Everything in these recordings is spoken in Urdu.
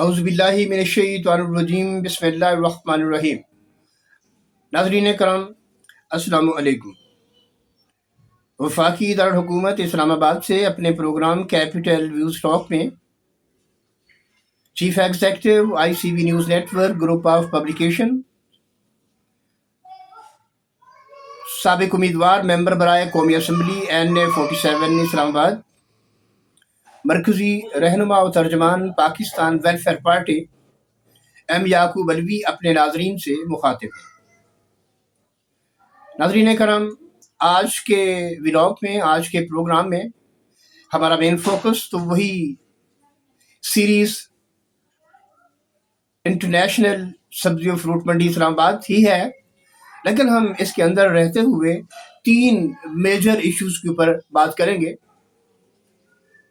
اعوذ باللہ من الشیطان الرجیم بسم اللہ الرحمن الرحیم۔ ناظرین کرام السلام علیکم۔ وفاقی دارالحکومت اسلام آباد سے اپنے پروگرام کیپٹل ویوز ٹاک میں chief executive I C B news network group of publication, سابق امیدوار ممبر برائے قومی اسمبلی N47 اسلام آباد، مرکزی رہنما و ترجمان پاکستان ویلفیئر پارٹی ایم یعقوب علوی اپنے ناظرین سے مخاطب ہیں۔ ناظرین کرام، آج کے ولاگ میں، آج کے پروگرام میں ہمارا مین فوکس تو وہی سیریز انٹرنیشنل سبزی و فروٹ منڈی اسلام آباد ہی ہے، لیکن ہم اس کے اندر رہتے ہوئے 3 میجر ایشوز کے اوپر بات کریں گے،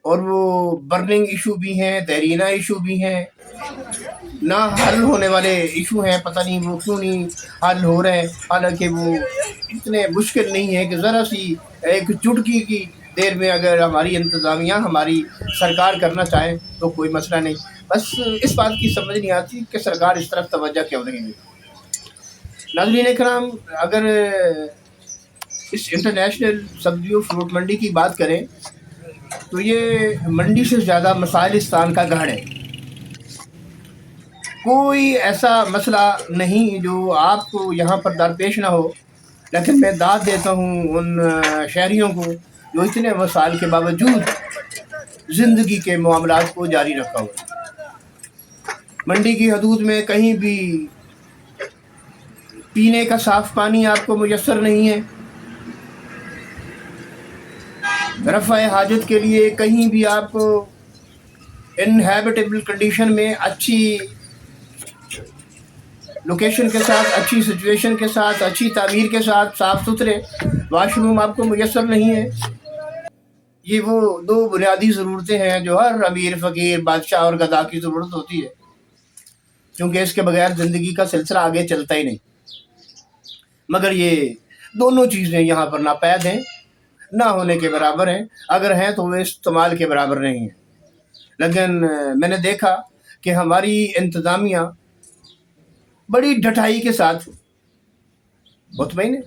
اور وہ برننگ ایشو بھی ہیں، دیرینہ ایشو بھی ہیں، نہ حل ہونے والے ایشو ہیں۔ پتہ نہیں وہ کیوں نہیں حل ہو رہے ہیں، حالانکہ وہ اتنے مشکل نہیں ہے کہ ذرا سی ایک چٹکی کی دیر میں اگر ہماری انتظامیہ، ہماری سرکار کرنا چاہے تو کوئی مسئلہ نہیں۔ بس اس بات کی سمجھ نہیں آتی کہ سرکار اس طرف توجہ کیوں نہیں دیتی۔ ناظرین کرام، اگر اس انٹرنیشنل سبزی و فروٹ منڈی کی بات کریں تو یہ منڈی سے زیادہ مسائلستان کا گڑھ ہے۔ کوئی ایسا مسئلہ نہیں جو آپ کو یہاں پر درپیش نہ ہو، لیکن میں داد دیتا ہوں ان شہریوں کو جو اتنے مسائل کے باوجود زندگی کے معاملات کو جاری رکھا ہوا۔ منڈی کی حدود میں کہیں بھی پینے کا صاف پانی آپ کو میسر نہیں ہے، رفع حاجت کے لیے کہیں بھی آپ کو انہیبیٹیبل کنڈیشن میں اچھی لوکیشن کے ساتھ، اچھی سچویشن کے ساتھ، اچھی تعمیر کے ساتھ صاف ستھرے واش روم آپ کو میسر نہیں ہے۔ یہ وہ 2 بنیادی ضرورتیں ہیں جو ہر امیر، فقیر، بادشاہ اور گدا کی ضرورت ہوتی ہے، کیونکہ اس کے بغیر زندگی کا سلسلہ آگے چلتا ہی نہیں۔ مگر یہ دونوں چیزیں یہاں پر ناپید ہیں، نہ ہونے کے برابر ہیں، اگر ہیں تو وہ استعمال کے برابر نہیں ہیں۔ لیکن میں نے دیکھا کہ ہماری انتظامیہ بڑی ڈٹائی کے ساتھ مطمئن ہے،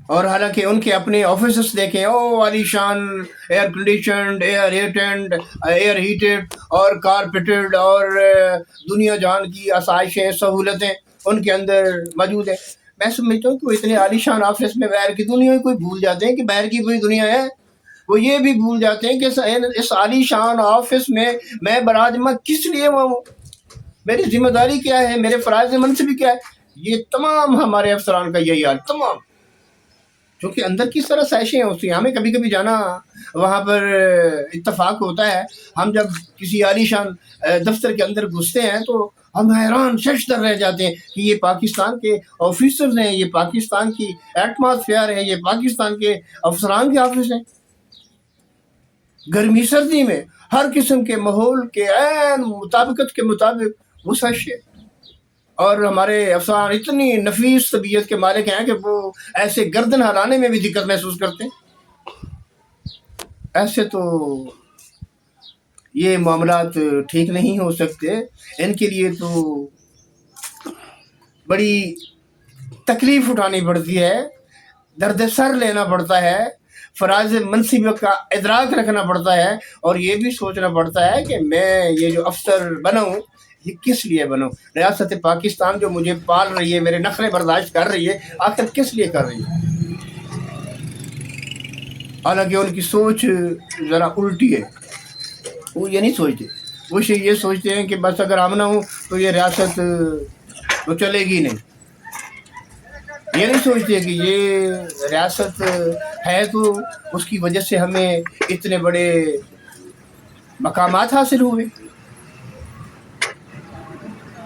اور حالانکہ ان کے اپنے آفیسز دیکھیں، عالی شان ایئر کنڈیشنڈ، ایئر ہیٹڈ اور کارپیٹڈ اور دنیا جان کی آسائشیں، سہولتیں ان کے اندر موجود ہیں۔ میں سمجھتا ہوں کہ وہ اتنے عالی شان آفس میں باہر کی دنیا کوئی بھول جاتے ہیں کہ باہر کی پوری دنیا ہے۔ وہ یہ بھی بھول جاتے ہیں کہ اس عالی شان آفس میں براعظمہ کس لیے ہوں، میری ذمہ داری کیا ہے، میرے فرائض منصبی کیا ہے۔ یہ تمام ہمارے افسران کا یہی حال، تمام، کیونکہ اندر کس طرح سائشیں ہوتی ہیں۔ ہمیں کبھی کبھی جانا وہاں پر اتفاق ہوتا ہے، ہم جب کسی عالی شان دفتر کے اندر گھستے ہیں تو ہم حیران ششدر رہ جاتے ہیں کہ یہ پاکستان کے آفیسرز ہیں، یہ پاکستان کی ایٹماسفیئر ہے، یہ پاکستان کے افسران کے آفس ہیں۔ گرمی سردی میں ہر قسم کے ماحول کے عین مطابقت کے مطابق وہ سائشیں، اور ہمارے افسران اتنی نفیس طبیعت کے مالک ہیں کہ وہ ایسے گردن ہلانے میں بھی دقت محسوس کرتے ہیں۔ ایسے تو یہ معاملات ٹھیک نہیں ہو سکتے، ان کے لیے تو بڑی تکلیف اٹھانی پڑتی ہے، درد سر لینا پڑتا ہے، فرائض منصب کا ادراک رکھنا پڑتا ہے، اور یہ بھی سوچنا پڑتا ہے کہ میں یہ جو افسر بناؤں یہ کس لیے بناؤں۔ ریاست پاکستان جو مجھے پال رہی ہے، میرے نخرے برداشت کر رہی ہے، آخر کس لیے کر رہی ہے؟ حالانکہ ان کی سوچ ذرا الٹی ہے، وہ یہ نہیں سوچتے، وہ یہ سوچتے ہیں کہ بس اگر ہم نہ ہوں تو یہ ریاست تو چلے گی نہیں۔ یہ نہیں سوچتے کہ یہ ریاست ہے تو اس کی وجہ سے ہمیں اتنے بڑے مقامات حاصل ہوئے۔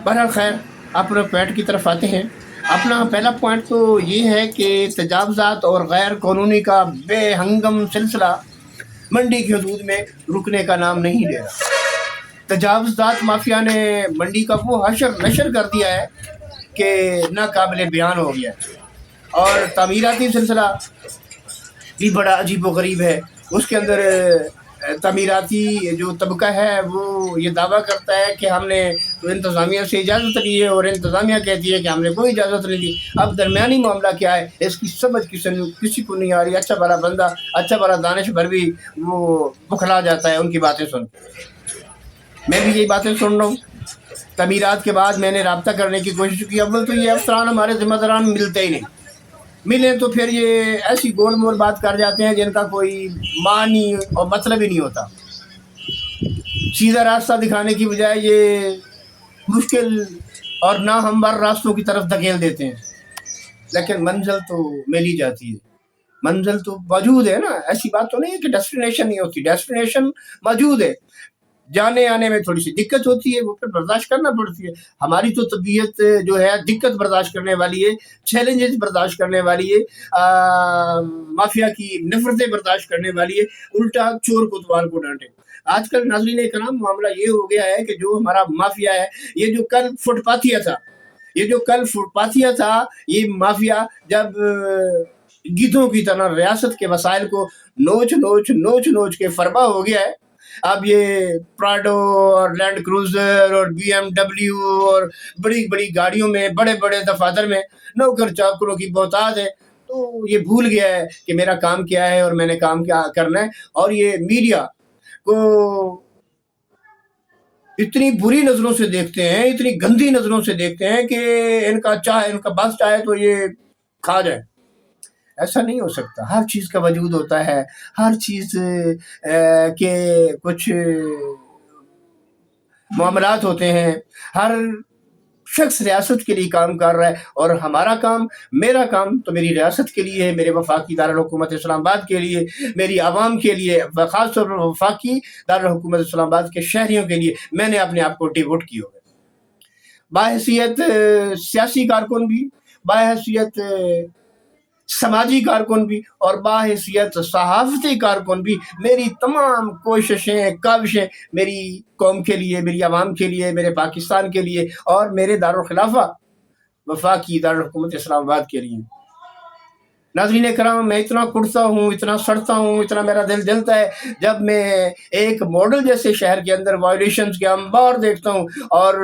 بہرحال خیر، اپنے پوائنٹ کی طرف آتے ہیں۔ اپنا پہلا پوائنٹ تو یہ ہے کہ تجاوزات اور غیر قانونی کا بے ہنگم سلسلہ منڈی کی حدود میں رکنے کا نام نہیں لے رہا۔ تجاوزات مافیا نے منڈی کا وہ حشر نشر کر دیا ہے کہ ناقابل بیان ہو گیا ہے، اور تعمیراتی سلسلہ بھی بڑا عجیب و غریب ہے۔ اس کے اندر تعمیراتی جو طبقہ ہے وہ یہ دعویٰ کرتا ہے کہ ہم نے تو انتظامیہ سے اجازت لی ہے اور انتظامیہ کہتی ہے کہ ہم نے کوئی اجازت نہیں دی. اب درمیانی معاملہ کیا ہے اس کی سمجھ کسی کو نہیں آ رہی. اچھا بڑا بندہ اچھا بڑا دانش بھر بھی وہ بکھلا جاتا ہے ان کی باتیں سن. میں بھی یہی باتیں سن رہا ہوں. تعمیرات کے بعد میں نے رابطہ کرنے کی کوشش کی. اول تو یہ افسران ہمارے ذمہ داران ملتے ہی نہیں. ملیں تو پھر یہ ایسی گول مول بات کر جاتے ہیں جن کا کوئی معنی اور مطلب ہی نہیں ہوتا. سیدھا راستہ دکھانے کی بجائے یہ مشکل اور ناہموار راستوں کی طرف دھکیل دیتے ہیں. لیکن منزل تو مل ہی جاتی ہے. منزل تو موجود ہے نا. ایسی بات تو نہیں ہے کہ ڈیسٹینیشن نہیں ہوتی. ڈیسٹینیشن موجود ہے. جانے آنے میں تھوڑی سی دقت ہوتی ہے وہ پھر برداشت کرنا پڑتی ہے. ہماری تو طبیعت جو ہے دقت برداشت کرنے والی ہے, چیلنجز برداشت کرنے والی ہے, مافیا کی نفرتیں برداشت کرنے والی ہے. الٹا چور کوتوال کو ڈانٹے. آج کل ناظرین کرام معاملہ یہ ہو گیا ہے کہ جو ہمارا مافیا ہے, یہ جو کل فٹ پاتھیا تھا, یہ مافیا جب گیدھوں کی طرح ریاست کے وسائل کو نوچ کے فربا ہو گیا ہے. اب یہ پراڈو اور لینڈ کروزر اور BMW اور بڑی بڑی گاڑیوں میں بڑے بڑے دفاتر میں نوکر چاکروں کی بہتات ہے. تو یہ بھول گیا ہے کہ میرا کام کیا ہے اور میں نے کام کیا کرنا ہے. اور یہ میڈیا کو اتنی بری نظروں سے دیکھتے ہیں, اتنی گندی نظروں سے دیکھتے ہیں کہ ان کا بس چاہے تو یہ کھا جائے. ایسا نہیں ہو سکتا. ہر چیز کا وجود ہوتا ہے. ہر چیز کے کچھ معاملات ہوتے ہیں. ہر شخص ریاست کے لیے کام کر رہا ہے اور ہمارا کام, میرا کام تو میری ریاست کے لیے ہے, میرے وفاقی دارالحکومت اسلام آباد کے لیے, میری عوام کے لیے, خاص طور پر وفاقی دارالحکومت اسلام آباد کے شہریوں کے لیے میں نے اپنے آپ کو ڈیوٹ کی ہوگا. باحیثیت سیاسی کارکن بھی, باحیثیت سماجی کارکن بھی اور باحیثیت صحافتی کارکن بھی میری تمام کوششیں کاوشیں میری قوم کے لیے, میری عوام کے لیے, میرے پاکستان کے لیے اور میرے دارالخلافہ وفاقی دارالحکومت اسلام آباد کے لیے. ناظرین کرام, میں اتنا کڑتا ہوں, اتنا سڑتا ہوں, اتنا میرا دل جلتا ہے جب میں ایک ماڈل جیسے شہر کے اندر وائلیشنز کے انبار دیکھتا ہوں اور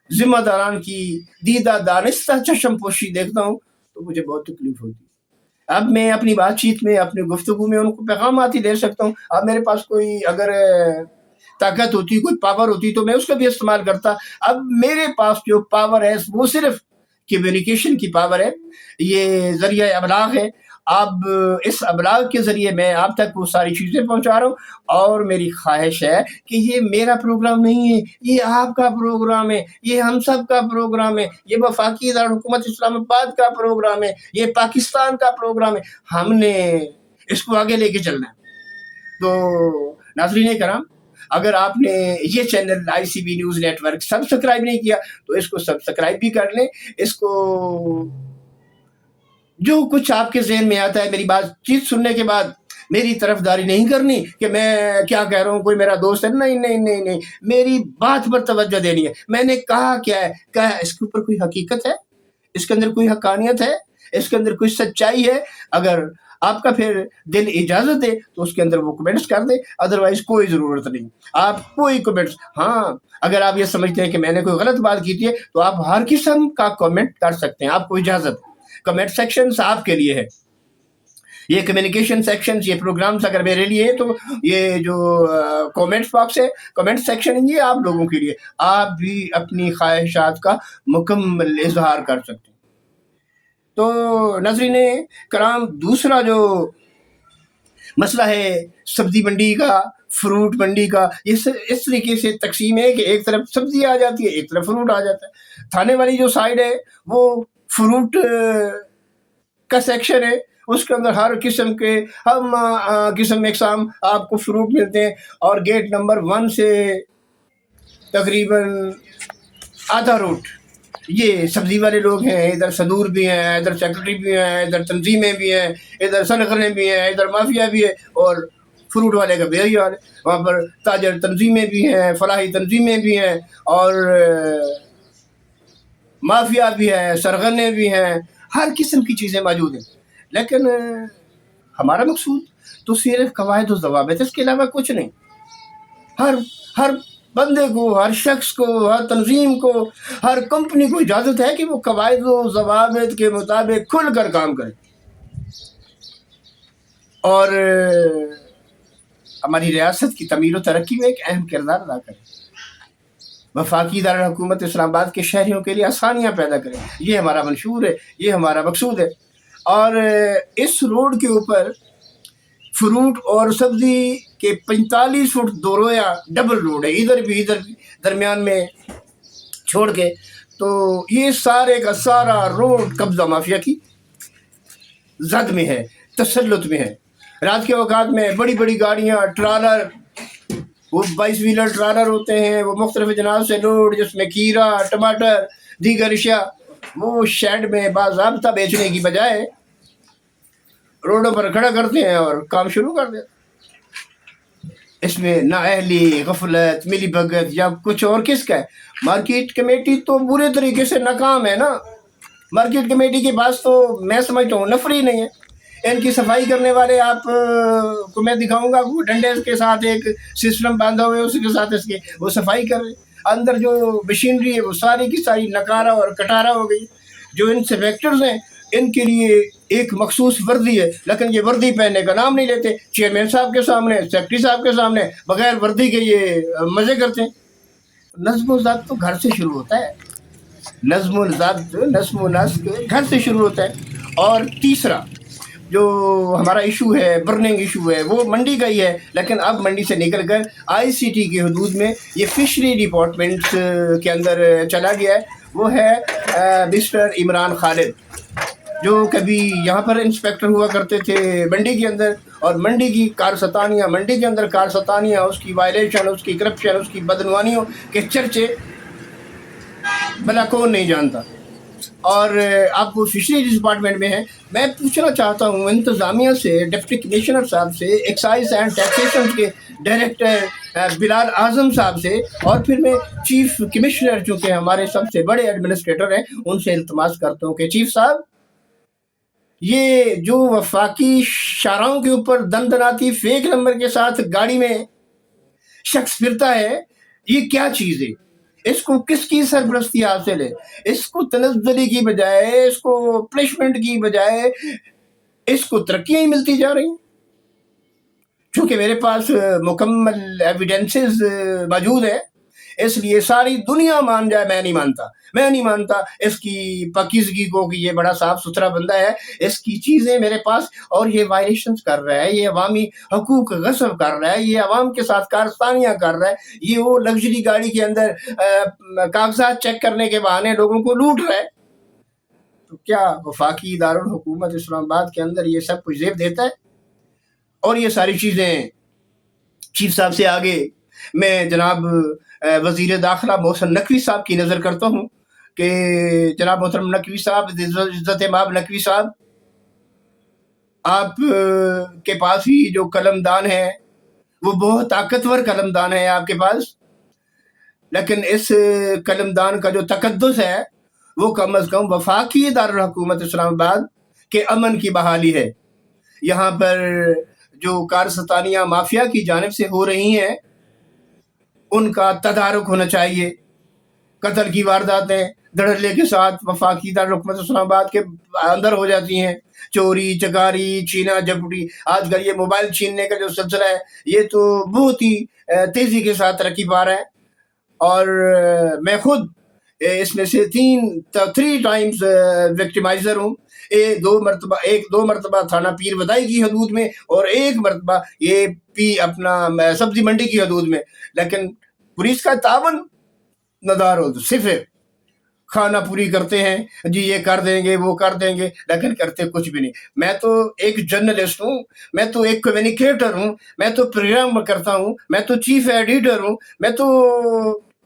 ذمہ داران کی دیدہ دانستہ چشم پوشی دیکھتا ہوں تو مجھے بہت تکلیف ہوتی ہے. اب میں اپنی بات چیت میں, اپنی گفتگو میں ان کو پیغامات ہی دے سکتا ہوں. اب میرے پاس کوئی اگر طاقت ہوتی, کوئی پاور ہوتی تو میں اس کا بھی استعمال کرتا. اب میرے پاس جو پاور ہے وہ صرف کمیونیکیشن کی پاور ہے, یہ ذریعہ ابلاغ ہے. اب اس ابلاغ کے ذریعے میں آپ تک وہ ساری چیزیں پہنچا رہا ہوں اور میری خواہش ہے کہ یہ میرا پروگرام نہیں ہے, یہ آپ کا پروگرام ہے, یہ ہم سب کا پروگرام ہے, یہ وفاقی دارالحکومت اسلام آباد کا پروگرام ہے, یہ پاکستان کا پروگرام ہے. ہم نے اس کو آگے لے کے چلنا ہے. تو ناظرین کرام, اگر آپ نے یہ channel ICB news network subscribe نہیں کیا تو اس کو سبسکرائب بھی کر لیں. اس کو جو کچھ آپ کے ذہن میں آتا ہے, میری بات چیت سننے کے بعد میری طرفداری نہیں کرنی کہ میں کیا کہہ رہا ہوں, کوئی میرا دوست ہے, نہیں, میری بات پر توجہ دینی ہے. میں نے کہا کیا ہے, کہا اس کے اوپر کوئی حقیقت ہے, اس کے اندر کوئی حقانیت ہے, اس کے اندر کوئی سچائی ہے. اگر آپ کا پھر دل اجازت دے تو اس کے اندر وہ کمنٹس کر دے, ادروائز کوئی ضرورت نہیں. آپ کوئی کمنٹس, ہاں اگر آپ یہ سمجھتے ہیں کہ میں نے کوئی غلط بات کی تھی تو آپ ہر قسم کا کمنٹ کر سکتے ہیں, آپ کو اجازت. کمنٹ سیکشنز آپ کے لیے ہے. یہ کمیونیکیشن سیکشنز, یہ پروگرامز اگر میرے لیے ہے تو یہ جو کمنٹس باکس ہے, کمنٹ سیکشن, یہ آپ لوگوں کے لیے. آپ بھی اپنی خواہشات کا مکمل اظہار کر سکتے ہیں. تو ناظرین کرام, دوسرا جو مسئلہ ہے سبزی منڈی کا, فروٹ منڈی کا, اس طریقے سے تقسیم ہے کہ ایک طرف سبزی آ جاتی ہے, ایک طرف فروٹ آ جاتا ہے. تھانے والی جو سائڈ ہے وہ فروٹ کا سیکشن ہے, اس کے اندر ہر قسم کے قسم اقسام آپ کو فروٹ ملتے ہیں. اور گیٹ نمبر 1 سے تقریباً آدھا روٹ یہ سبزی والے لوگ ہیں. ادھر صدور بھی ہیں, ادھر سیکرٹری بھی ہیں, ادھر تنظیمیں بھی ہیں, ادھر سنگریں بھی ہیں, ادھر مافیا بھی ہے, اور فروٹ والے کا بھی یہی حال ہے. وہاں پر تاجر تنظیمیں بھی ہیں, فلاحی تنظیمیں بھی ہیں, اور مافیا بھی ہے, سرغنے بھی ہیں, ہر قسم کی چیزیں موجود ہیں. لیکن ہمارا مقصود تو صرف قواعد و ضوابط، اس کے علاوہ کچھ نہیں. ہر بندے کو، ہر شخص کو، ہر تنظیم کو، ہر کمپنی کو اجازت ہے کہ وہ قواعد و ضوابط کے مطابق کھل کر کام کرے. اور ہماری ریاست کی تعمیر و ترقی میں ایک اہم کردار ادا کرے. وفاقی دارالحکومت اسلام آباد کے شہریوں کے لیے آسانیاں پیدا کریں، یہ ہمارا منشور ہے، یہ ہمارا مقصود ہے. اور اس روڈ کے اوپر فروٹ اور سبزی کے 45 فٹ دو رویا ڈبل روڈ ہے، ادھر بھی درمیان میں چھوڑ کے. تو یہ سارے کا سارا روڈ قبضہ مافیا کی زد میں ہے، تسلط میں ہے. رات کے اوقات میں بڑی بڑی گاڑیاں، ٹرالر، وہ 22 ویلر ٹرالر ہوتے ہیں، وہ مختلف اجناس سے لوڈ، جس میں کھیرا، ٹماٹر، دیگر اشیاء، وہ شیڈ میں باضابطہ بیچنے کی بجائے روڈوں پر کھڑا کرتے ہیں اور کام شروع کر دیتے. اس میں نااہلی، غفلت، ملی بھگت یا کچھ اور کس کا ہے؟ مارکیٹ کمیٹی تو برے طریقے سے ناکام ہے نا. مارکیٹ کمیٹی کے پاس تو میں سمجھتا ہوں نفر ہی نہیں ہے. ان کی صفائی کرنے والے آپ کو میں دکھاؤں گا، وہ ڈنڈے کے ساتھ ایک سسٹم باندھا ہوئے، اس کے ساتھ اس کے وہ صفائی کر رہے. اندر جو مشینری ہے وہ ساری کی ساری نکارا اور کٹارا ہو گئی. جو انسپیکٹرز ہیں ان کے لیے ایک مخصوص وردی ہے، لیکن یہ وردی پہننے کا نام نہیں لیتے. چیئرمین صاحب کے سامنے، سیکرٹری صاحب کے سامنے بغیر وردی کے یہ مزے کرتے ہیں. نظم و ضبط تو گھر سے شروع ہوتا ہے. نظم و ضبط، نظم و نسق گھر سے شروع ہوتا ہے. اور تیسرا جو ہمارا ایشو ہے، برننگ ایشو ہے، وہ منڈی کا ہی ہے، لیکن اب منڈی سے نکل کر آئی سی ٹی کے حدود میں یہ فشری ڈپارٹمنٹ کے اندر چلا گیا ہے. وہ ہے مسٹر عمران خالد، جو کبھی یہاں پر انسپیکٹر ہوا کرتے تھے منڈی کے اندر، اور منڈی کی کارستانیاں، منڈی کے اندر کارستانیاں، اس کی وائلیشن، اس کی کرپشن، اس کی بدعنوانیوں کے چرچے بلا کون نہیں جانتا. اور آپ وہ فشری ڈپارٹمنٹ میں ہیں. میں پوچھنا چاہتا ہوں انتظامیہ سے، ڈپٹی کمشنر صاحب سے، ایکسائز اینڈ ٹیکسیشن کے ڈائریکٹر بلال اعظم صاحب سے، اور پھر میں چیف کمشنر جو کہ ہمارے سب سے بڑے ایڈمنسٹریٹر ہیں، ان سے التماس کرتا ہوں کہ چیف صاحب، یہ جو وفاقی شاہراہوں کے اوپر دندناتی فیک نمبر کے ساتھ گاڑی میں شخص پھرتا ہے، یہ کیا چیز ہے؟ اس کو کس کی سرپرستی حاصل ہے؟ اس کو تنزلی کی بجائے، اس کو پنشمنٹ کی بجائے، اس کو ترقیاں ہی ملتی جا رہی ہیں. چونکہ میرے پاس مکمل ایویڈنسز موجود ہے، اس لیے ساری دنیا مان جائے، میں نہیں مانتا اس کی پاکیزگی کو کہ یہ بڑا صاف ستھرا بندہ ہے. اس کی چیزیں میرے پاس، اور یہ وائلیشنز کر رہا ہے، یہ عوامی حقوق غصب کر رہا ہے، یہ عوام کے ساتھ کارستانیاں کر رہا ہے، یہ وہ لگژری گاڑی کے اندر کاغذات چیک کرنے کے بہانے لوگوں کو لوٹ رہا ہے. تو کیا وفاقی دارالحکومت اسلام آباد کے اندر یہ سب کچھ زیب دیتا ہے؟ اور یہ ساری چیزیں چیف صاحب سے آگے میں جناب وزیر داخلہ محسن نقوی صاحب کی نظر کرتا ہوں کہ جناب محترم نقوی صاحب، عزت مآب نقوی صاحب، آپ کے پاس ہی جو قلم دان ہے وہ بہت طاقتور قلم دان ہے آپ کے پاس، لیکن اس قلم دان کا جو تقدس ہے وہ کم از کم وفاقی دارالحکومت اسلام آباد کے امن کی بحالی ہے. یہاں پر جو کارستانیاں مافیا کی جانب سے ہو رہی ہیں ان کا تدارک ہونا چاہیے. قتل کی وارداتیں دھڑلے کے ساتھ وفاقی دارالحکومت اسلام آباد کے اندر ہو جاتی ہیں. چوری چکاری، چھینا جھپٹی، آج کل یہ موبائل چھیننے کا جو سلسلہ ہے یہ تو بہت ہی تیزی کے ساتھ ترقی پا رہا ہے. اور میں خود اس میں سے 3 ٹائمز وکٹمائزر ہوں. ایک دو مرتبہ تھانہ پیر بدائی کی حدود میں، اور ایک مرتبہ یہ اپنا سبزی منڈی کی حدود میں. لیکن پولیس کا تعاون ندار ہو، صفر. کھانا پوری کرتے ہیں، جی یہ کر دیں گے، وہ کر دیں گے، لیکن کرتے کچھ بھی نہیں. میں تو ایک جرنلسٹ ہوں، میں تو ایک کمیونیکیٹر ہوں، میں تو پروگرام کرتا ہوں، میں تو چیف ایڈیٹر ہوں، میں تو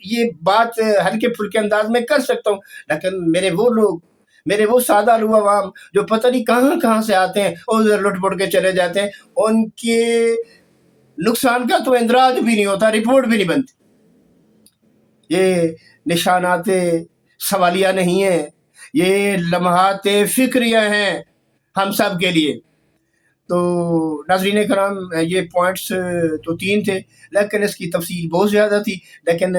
یہ بات ہلکے پھلکے انداز میں کر سکتا ہوں. لیکن میرے وہ سادہ لو عوام جو پتہ نہیں کہاں سے آتے ہیں اور ادھر لٹ پٹ کے چلے جاتے ہیں، ان کے نقصان کا تو اندراج بھی نہیں ہوتا، رپورٹ بھی نہیں بنتی. یہ نشانات سوالیہ نہیں ہیں، یہ لمحات فکریہ ہیں ہم سب کے لیے. تو ناظرین کرام یہ پوائنٹس تو 3 تھے، لیکن اس کی تفصیل بہت زیادہ تھی، لیکن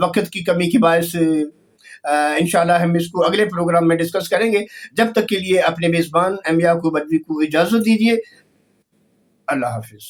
وقت کی کمی کی باعث انشاءاللہ ہم اس کو اگلے پروگرام میں ڈسکس کریں گے۔ جب تک کے لیے اپنے میزبان ایم یعقوب بدوی کو اجازت دیجیے۔ اللہ حافظ۔